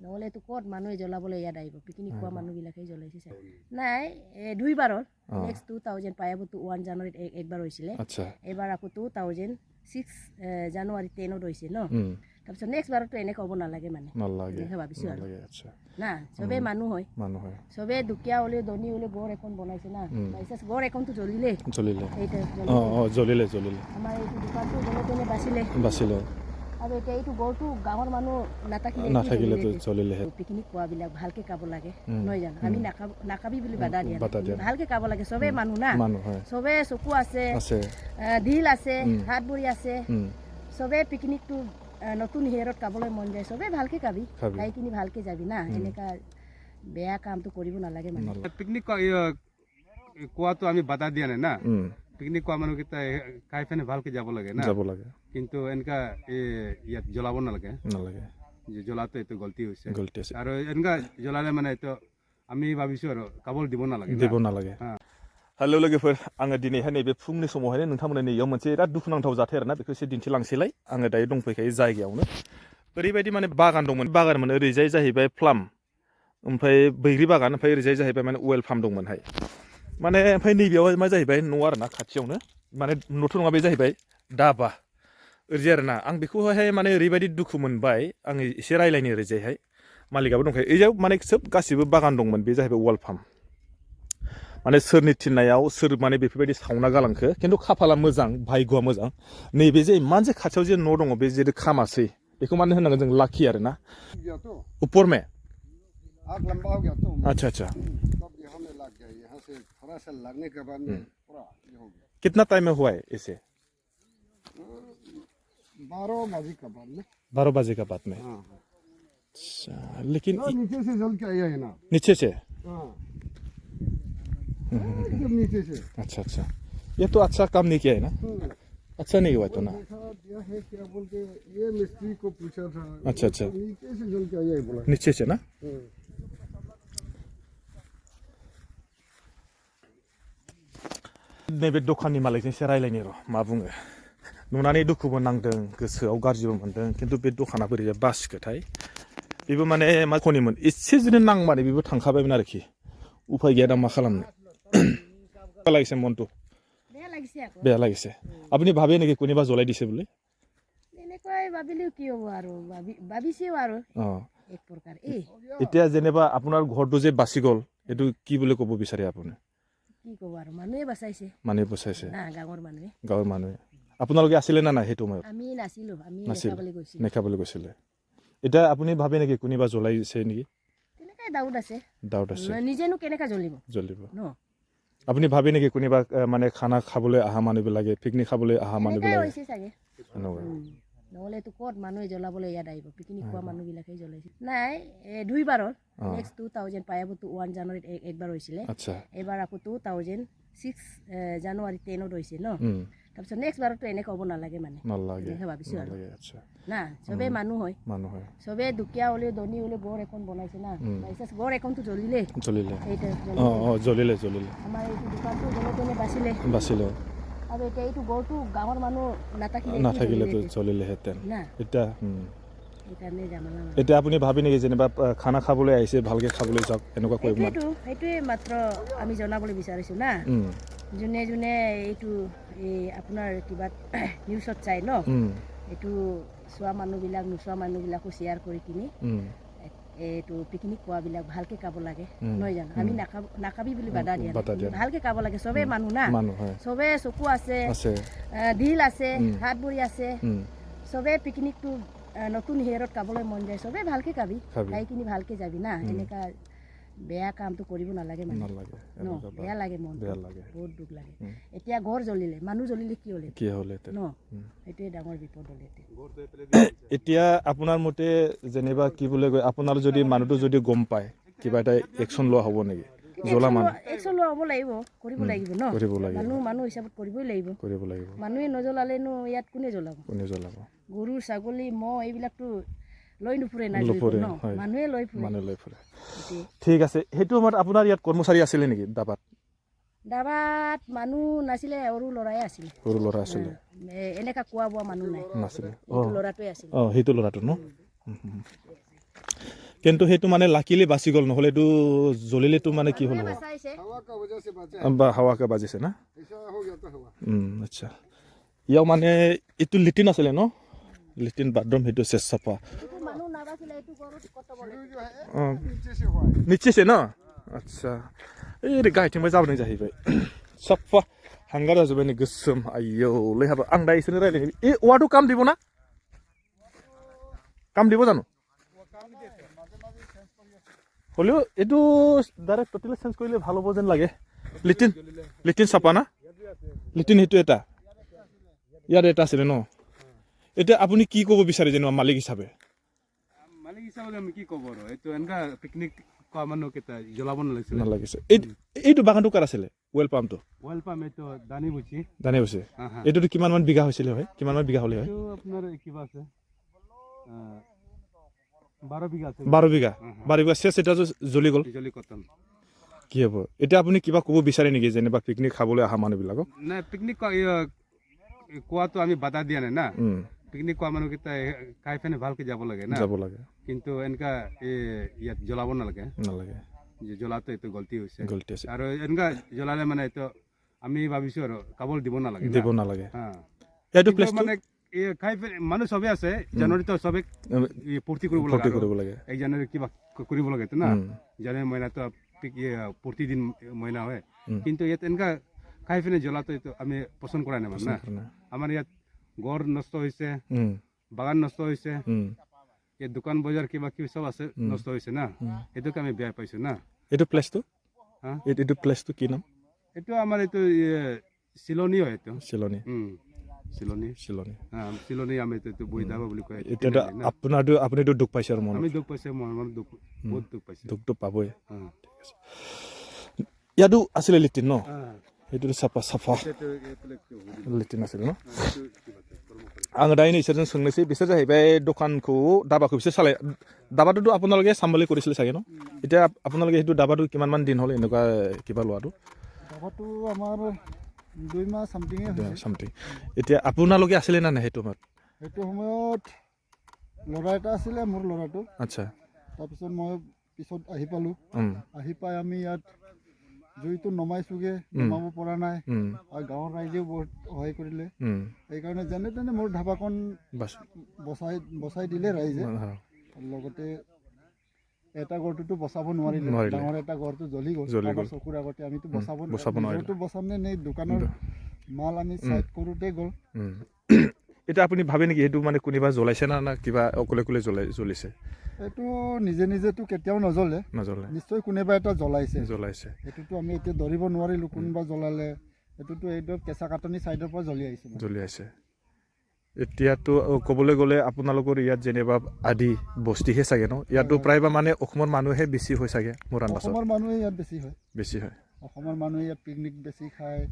নহ'লেতো ক'ত মানুহে জ্বলাবলৈ ইয়াত আহিব পিকনিক খোৱা মানুহবিলাকেই জ্বলাইছে চাগে নাই 2বাৰৰ নেক্সট 2000 পায়াবতো 1 জানুৱাৰীত একবাৰ হৈছিলে এইবাৰ আকৌ 2006 জানুৱাৰী 10ত হৈছে ন তাৰপিছত নেক্সট বাৰতো এনেকৈ হ'ব নালাগে মানে এনেকৈ ভাবিছোঁ আৰু না চবেই মানুহ হয় চবেই দুখীয়া হ'লেও ধনী হ'লেও গড় এখন বনাইছে না বাইচাঞ্চ গড় এখনতো জ্বলিলে আমাৰ এইটো দোকানটো যেনে তেনে বাচিলে আৰু এতিয়া এইটো গড়টো গাঁৱৰ মানুহ নাথাকিলে পিকনিক খোৱাবিলাক ভালকৈ খাব লাগে নহয় জানো আমি নাখাবি বুলি বাধা দিয়া ভালকৈ খাব লাগে চবেই মানুহ না চবেই চকু আছে দিল আছে হাত ভৰি আছে চবেই পিকনিকটো নতুন হেয়াৰত খাবলৈ মন যায় চবেই ভালকৈ খাবি খাই কিনি ভালকৈ যাবি না এনেকুৱা বেয়া কামটো কৰিব নালাগে মানে পিকনিক খোৱাটো আমি বাধা দিয়া নাই না পিকনিক খোৱা মানুহকেইটা খাই পিনে ভালকৈ যাব লাগে না কিন্তু এনেকুৱা ইয়াত জ্বলাব নালাগে জ্বলাটো এইটো গলতি হৈছে আৰু এনেকুৱা জ্বলালে মানে এইটো আমি ভাবিছোঁ আৰু খাবলৈ দিব নালাগে हेलो लोगोफोर आङो दिनैहाय नैबे फुंनि समावहाय नोंथांमोननो नैयाव मोनसे बिराद दुखुनांथाव जाथाय आरोना बेखौ एसे दिन्थिलांसैलाय आङो दायो दंफैखायो जायगायावनो ओरैबायदि माने बागान दंमोन बागानमोन ओरैजाय जाहैबाय प्लाम ओमफ्राय बैग्रि बागान ओमफ्राय ओरैजाय जाहैबाय माने वेल फार्म दंमोनहाय माने ओमफ्राय नैबेयावहाय मा जाहैबाय न' आरोना खाथियावनो माने न'थ' नङा बे जाहैबाय दाबा ओरैजाय आरोना आं बेखौहाय माने ओरैबायदि दुखु मोनबाय आं एसे रायलायनो ओरैजायहाय मालिकआबो दंखायो ओइयाव माने सोब गासिबो बागान दंमोन बे जाहैबाय वेल फार्म माने सोरनि थिननायाव सोर माने बेफोरबायदि सावना गालांखो खिन्थु खाफाला मोजां भाग्यआ मोजां नैबे जे इमान जे खाथियाव जे न' दङ बे जे खामासै बेखौ मानो होनांगोन जों लाखि आरोना ऊपर में आग लंबा हो गया तो अच्छा तब यहाँ में लग गया यहाँ से थोड़ा सा लगने के बाद में पूरा ये हो गया कितना टाइम में हुआ है इसे 12 बजे के बाद में 12 बजे के बाद में अच्छा लेकिन नीचे से जल के आया है ना नीचे से एकदम नीचे से अच्छा ये तो अच्छा काम नहीं किया है ना अच्छा नहीं हुआ तो ना दिया है क्या बोल के ये मिस्त्री को पूछा था अच्छा नीचे से जल के आया है बोला नीचे से ना नैबे दखाननि मालिकजों एसे रायलायनि र' मा बुङो नुनानै दुखुबो नांदों गोसोआव गाज्रिबो मोनदों खिन्थु बे दखाना बोरैजा बासिखोथाय बेबो माने मा खनिमोन एसे जुदि नांबानो बेबो थांखाबायमोन आरोखि उपाय गैया दा मा खालामनो লাগিছে মনটো বেয়া লাগিছে আপুনি ভাবে নেকি কোনোবা জ্বলাই দিছে বুলি এনেকৈ ভাবিলেও কি হ'ব আৰু ভাবিছেও আৰু এক প্ৰকাৰ এতিয়া যেনিবা আপোনাৰ ঘৰটো যে বাচি গ'ল এইটো কি বুলি ক'ব বিচাৰে আপুনি কি ক'ব আৰু মানুহে বচাইছে না গাঁৱৰ মানুহে আপোনালোকে আছিলে না নাই সেইটো সময়ত আমি নাছিলোঁ আমি নেখাবলৈ গৈছিলে এতিয়া আপুনি ভাবে নেকি কোনোবা জ্বলাইছে নেকি তেনেকৈ ডাউট আছে নিজেনো কেনেকৈ জ্বলিব ন আপুনি ভাবে নেকি কোনোবা মানে খানা খাবলৈ অহা মানুহবিলাকে পিকনিক খাবলৈ অহা মানুহবিলাকে নহ'লেতো ক'ত মানুহে জ্বলাবলৈ ইয়াত আহিব পিকনিক খোৱা মানুহবিলাকেই জ্বলাইছে নাই 2বাৰৰ নেক্সট 2000 পায়াবতো 1 জানুৱাৰীত একবাৰ হৈছিলে এইবাৰ আকৌ 2006 জানুৱাৰী 10ত হৈছে ন তাৰপিছত নেক্সট বাৰতো এনেকৈ হ'ব নালাগে মানে এনেকৈ ভাবিছোঁ আৰু না চবেই মানুহ হয় চবেই দুখীয়া হ'লেও ধনী হ'লেও গড় এখন বনাইছে না বাইচাঞ্চ গড় এখনতো জ্বলিলে আমাৰ এইটো দোকানটো যেনে তেনে বাচিলে আৰু এতিয়া এইটো গড়টো গাঁৱৰ মানুহ নাথাকিলে জ্বলিলেহেঁতেন এতিয়া সেইকাৰণে জামালা এতিয়া আপুনি ভাবি নেকি যেনিবা খানা খাবলৈ আহিছে ভালকৈ খাবলৈ যাওক এনেকুৱা কৰিব সেইটোৱে মাত্ৰ আমি জনাবলৈ বিচাৰিছোঁ না যোনে এইটো আপোনাৰ কিবা নিউজত চাই ন এইটো চোৱা মানুহবিলাক নোচোৱা মানুহবিলাকো শ্বেয়াৰ কৰি কিনি এইটো পিকনিক খোৱাবিলাক ভালকৈ খাব লাগে নহয় জানো আমি নাখাবি বুলি বাধা দিয়া ভালকৈ খাব লাগে চবেই মানুহ না চবেই চকু আছে দিল আছে হাত ভৰি আছে চবেই পিকনিকটো নতুন হেয়াৰত খাবলৈ মন যায় চবেই ভালকৈ খাবি খাই কিনি ভালকৈ যাবি না এনেকুৱা বেয়া কামটো কৰিব নালাগে মানে ন বেয়া লাগে মন বহুত দুখ লাগে এতিয়া ঘৰ জ্বলিলে মানুহ জ্বলিলে কি হ'লে ন সেইটোৱে ডাঙৰ বিপদ হ'লে এতিয়া আপোনাৰ মতে যেনিবা কি বুলি কয় আপোনাৰ যদি মানুহটো যদি গম পায় কিবা এটা একশ্যন লোৱা হ'ব নেকি জ্বলা মানুহ একশ্যন লোৱা হ'ব লাগিব কৰিব লাগিব ন মানুহ হিচাপত কৰিবই লাগিব মানুহে নজ্বলালেনো ইয়াত কোনে জ্বলাব গৰু ছাগলী মহ এইবিলাকতো লৈ নুফুৰে না মানুহে লৈ ফুৰে ঠিক আছে সেইটো সময়ত আপোনাৰ ইয়াত কৰ্মচাৰী আছিলে নেকি দাবাত মানুহ নাছিলে সৰু ল'ৰাই আছিলে এনেকুৱা খোৱা বোৱা মানুহ নাছিলে ল'ৰাটোৱে আছিলে সেইটো ল'ৰাটো ন কিন্তু সেইটো মানে লাকিলি বাচি গ'ল নহ'লে এইটো জ্বলিলেতো মানে কি হ'ল बसाइছে हवा का वजह से बचा বা হাৱাকে বাজিছে না ऐसा हो गया तो हवा আচ্ছা ইয়াও মানে এইটো লেট্ৰিন আছিলে ন লেট্ৰিন বাথৰুম সেইটো চেচ চাফা এইটো মানুহ নাবাছিলে এইটো গৰুত কত বলে जो है नीचे से हुआ है নিশ্চয়ছে ন আচ্ছা এই গাইथिंबो जाबोनाय जाहैबाय साफा हांगार जाजोब्बाय नै गोसोम आयौलै हाबा आं दा इसोरनो रायलायनो ए औवाथ' काम দিব ना কাম দিব জানো হলেও এইটো ডাইৰেক্ট টোটেলি চেঞ্জ কৰিলে ভাল হ'ব যেন লাগে লেট্ৰিন চাপা না লেট্ৰিন সেইটো এটা ইয়াত এটা আছিলে ন এতিয়া আপুনি কি ক'ব বিচাৰে যেনিবা মালিক হিচাপে মালিক হিচাপে আমি কি ক'ব আৰু এইটো এনেকা পিকনিক কোৱা মানুহকেইটা জ্বলাব নালাগিছে এইটো বাগানটো কাৰ আছিলে ৱেল পাম্পটো ৱেল পাম্প এইটো দানি বুজি জানে হৈছে এইটোতো কিমান মান বিঘা হৈছিলে হয় কিমান মান বিঘা হ'লে হয় এইটো আপোনাৰ কিবা আছে 12 বিঘা আছে 12 বিঘা শেষ এটা জ্বলি গ'ল জ্বলি খতম কি হ'ব এতিয়া আপুনি কিবা ক'ব বিচাৰে নেকি যেনিবা পিকনিক খাবলৈ অহা মানুহবিলাকক নাই পিকনিক কোৱাটো আমি বাধা দিয়া নাই না পিকনিক কোৱা মানুহকেইটা খাই পিনে ভালকে যাব লাগে না যাব লাগে কিন্তু এনেকা ইয়াত জ্বলাব নালাগে যে জ্বলাটো এইটো গলতি হৈছে আৰু এনেকা জ্বলালে মানে এইটো আমি ভাবিছো আৰু কাবল দিব নালাগে এইটো প্লেচ মানে খাই মানুহ চবে আছে জানুৱাৰীতো চবে পূৰ্তি কৰিব লাগে এক জানুৱাৰী কিবা কৰিব লাগে না জানুৱাৰী মহিনাটো প্ৰতিদিন মহিনা হয় কিন্তু ইয়াত এনেকা খাই পিনে জ্বলাটো এইটো আমি পচন্দ কৰা নাই মানে না আমাৰ ইয়াত ঘৰ নষ্ট হৈছে বাগান নষ্ট হৈছে এই দোকান বজাৰ কিবা কিবি চব আছে নষ্ট হৈছে না এইটোকে আমি বেয়া পাইছো না এইটো প্লেচটো কি নাম এইটো আমাৰ এইটো চিলনি হয় এইটো চিলনি চিলনি আমি এইটো বৈদাবা বুলি কয় এতিয়া আপুনিতো দুখ পাইছে আৰু আমি দুখ পাইছে মনত বহুত দুখ পাইছে দুখটো পাবই ইয়াতো আছিলে লেট্ৰিন ন সেইটো চাফা লেট্ৰিন আছিলে ন आङो दायो इसोरजों सोंनोसै बिसोर जाहैबाय दखानखौ दाबाखौ बिसोर सालाय दाबाটোতো আপোনালোকে চাম্ভালি কৰিছিলে চাগে ন এতিয়া আপোনালোকে সেইটো দাবাটো কিমানমান দিন হ'ল এনেকুৱা কিবা লোৱাটো দাবাটো আমাৰ 2 মাহ সামথিং এতিয়া আপোনালোকে আছিলে না নাই সেইটো সময়ত ল'ৰা এটা আছিলে মোৰ ল'ৰাটো আচ্ছা তাৰপিছত মই পিছত আহি পালোঁ আহি পাই আমি ইয়াত জুইটো নমাইছোগে নমাব পৰা নাই আৰু গাঁৱৰ ৰাইজেও বহুত সহায় কৰিলে সেইকাৰণে যেনে তেনে মোৰ ধাবাখন বচাই দিলে ৰাইজে লগতে এটা ঘৰটোতো বচাব নোৱাৰিলে ডাঙৰ এটা ঘৰটো জ্বলি গ'ল আমাৰ চকুৰ আগতে আমিতো বচাব নোৱাৰিলো বচাম নে দোকানৰ মাল আমি চাইড কৰোঁতে গ'ল এতিয়া আপুনি ভাবে নেকি সেইটো মানে কোনোবা জ্বলাইছে না কিবা অকলে জ্বলিছে এইটো নিজেতো কেতিয়াও নজ্বলে নিশ্চয় কোনোবা এটা জ্বলাইছে এইটোতো আমি এতিয়া ধৰিব নোৱাৰিলোঁ কোনোবা জ্বলালে এইটোতো এইটো কেঁচা কাটনি চাইডৰ পৰা জ্বলি আহিছে এতিয়াতো ক'বলৈ গ'লে আপোনালোকৰ ইয়াত যেনিবা আদি বস্তিহে চাগে ন ইয়াতো প্ৰায়বা মানে অসমৰ মানুহে বেছি হয় চাগে মোৰ আন্দাজত অসমৰ মানুহে ইয়াত বেছি হয় অসমৰ মানুহে ইয়াত পিকনিক বেছি খায়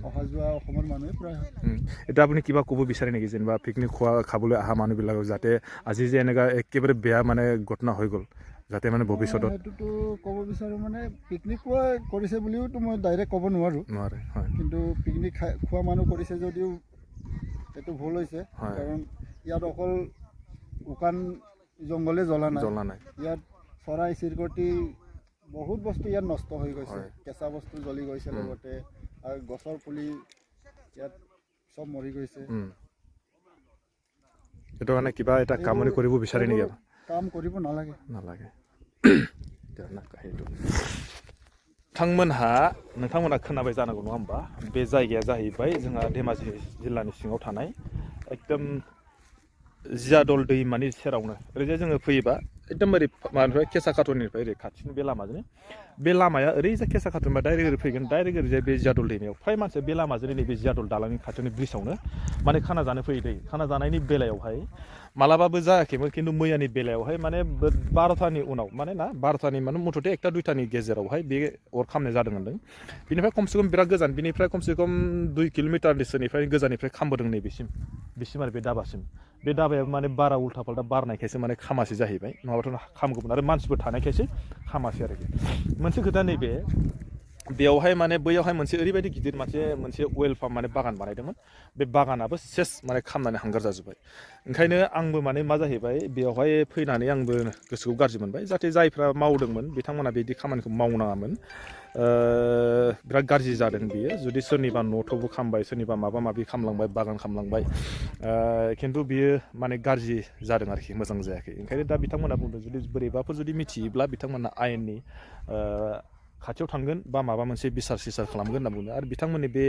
অহা যোৱা অসমৰ মানুহে প্ৰায় হয় এটা আপুনি কিবা ক'ব বিচাৰে নেকি যেনিবা পিকনিক খাবলৈ অহা মানুহবিলাকক যাতে আজি যে এনেকুৱা একেবাৰে বেয়া মানে ঘটনা হৈ গ'ল যাতে মানে ভৱিষ্যতত এইটোতো ক'ব বিচাৰোঁ মানে পিকনিক খোৱা কৰিছে বুলিওতো মই ডাইৰেক্ট ক'ব নোৱাৰে কিন্তু পিকনিক খোৱা মানুহ কৰিছে যদিও এইটো ভুল হৈছে কাৰণ ইয়াত অকল শুকান জংঘলে জ্বলা নাই ইয়াত চৰাই চিৰিকটি বহুত বস্তু ইয়াত নষ্ট হৈ গৈছে কেঁচা বস্তু জ্বলি গৈছে লগতে আৰু গছৰ পুলি ইয়াত চব মৰি গৈছে এইটো মানে কিবা এটা কামনি কৰিব বিচাৰে নেকি কাম কৰিব নালাগে नोंथांमोना खोनाबाय जानांगौ नङा होमबा बे जायगाया जाहैबाय जोंहा धेमाजि जिल्लानि सिङाव थानाय एकदम जियादल दैमानि सेरावनो ओरैजाय जोङो फैयोबा एकदम ओरै माबानिफ्राय केसा काटननिफ्राय ओरै खाथिनि बे लामाजों बे लामाया ओरैजाय केसा काटननिफ्राय डाइरेक्ट ओरै फैगोन डाइरेक्ट ओरैजाय बे जियादल दैमायाव फ्राय मानसिया बे लामाजों नैबे जियादल दालांनि खाथिनि ब्रिजआवनो माने खाना जानो फैयो दै खाना जानायनि बेलायावहाय मालाबाबो जायाखैमोन खिन्थु मैयानि बेलायावहाय माने 12टानि उनाव माने ना 12टानि माने मथथे 1-2टानि गेजेरावहाय बे अर खामनाय जादों होनदों बिनिफ्राय खमसे खम बिराद गोजान बिनिफ्राय खमसे खम 2 किल'मिटारनिफ्राय गोजाननिफ्राय खामबोदों नैबेसिम आरो बे दाबासिम बे दाबाया माने बारा उल्था फाल्था बारनायखायसो माने खामासै जाहैबाय नङाबाथ' खामगौमोन आरो मानसिफोर थानायखायसो खामासै आरोखि मोनसे खोथा नैबे बेयावहाय माने बैयावहाय मोनसे ओरैबायदि गिदिर मोनसे अवेल फार्म माने बागान बानायदोंमोन बे बागानाबो सेस माने खामनानै हांगार जाजोब्बाय ओंखायनो आंबो माने मा जाहैबाय बेयावहाय फैनानै आंबो गोसोखौ गाज्रि मोनबाय जाहाथे जायफ्रा मावदोंमोन बिथांमोना बिदि खामानिखौ मावनाङामोन बिराद गाज्रि जादों बियो जुदि सोरनिबा न'थ'बो खामबाय सोरनिबा माबा माबि खामलांबाय बागान खामलांबाय खिन्थु बियो माने गाज्रि जादों आरोखि मोजां जायाखै ओंखायनो दा बिथांमोना बुंदों जुदि बोरैबाफोर जुदि मिथियोब्ला बिथांमोना आयेननि खाथियाव थांगोन बा माबा मोनसे बिसार सिसार खालामगोन होनना बुंदों आरो बिथांमोननि बे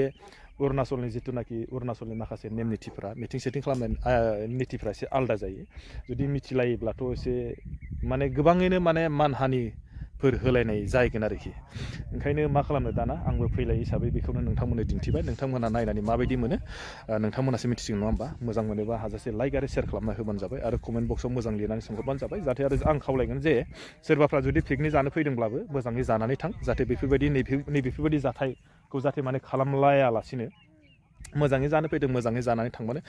अरुणाचलनि जिथुनाखि अरुणाचलनि माखासे नेम निथिफोरा मिटिं सेटिं खालामनाय निथिफ्रा एसे आलादा जायो जुदि मिथिलायोब्लाथ' एसे माने गोबाङैनो माने मानहानिफोर होलायनाय जाहैगोन आरोखि ओंखायनो मा खालामनो दाना आंबो फैलाय हिसाबै बेखौनो नोंथांमोननो दिन्थिबाय नोंथांमोना नायनानै माबायदि मोनो नोंथांमोनासो मिथिसिगोन नङा होमबा मोजां मोनोबा हाजासे लाइक आरो शेयार खालामना होबानो जाबाय आरो कमेन्ट बक्सआव मोजां लिरनानै सोंहरबानो जाबाय जाहाथे आरो आं खावलायगोन जे सोरबाफ्रा जुदि पिकनिक जानो फैदोंब्लाबो मोजाङै जानानै थां जाहाथे नैबेफोरबायदि जाथायखौ जाहाथे माने खालामलायालासिनो मोजाङै जानो फैदों मोजाङै जानानै थांबानो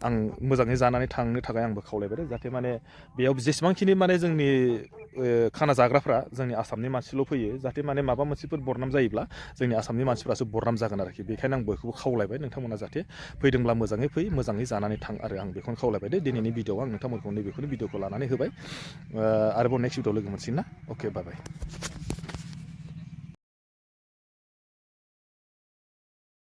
आं मोजाङै जानानै थांनो थाखाय आंबो खावलायबाय जाहाथे माने बेयाव जेसेबांखिनि माने जोंनि खाना जाग्राफ्रा जोंनि आसामनि मानसिल' फैयो जाहाथे माने माबा मोनसेफोर बदनाम जायोब्ला जोंनि आसामनि मानसिफ्रासो बदनाम जागोन आरोखि बेखायनो आं बयखौबो खावलायबाय नोंथांमोना जाहाथे फैदोंब्ला मोजाङै फै मोजाङै जानानै थां आरो आं बेखौनो खावलायबाय दे दिनैनि भिडिअ'आव आं नोंथांमोनखौ नैबेफोरनि भिडिअ'खौ लानानै होबाय आरोबाव नेक्स्ट भिडिअ'आव लोगो मोनसिगोन ना अके बाय बाय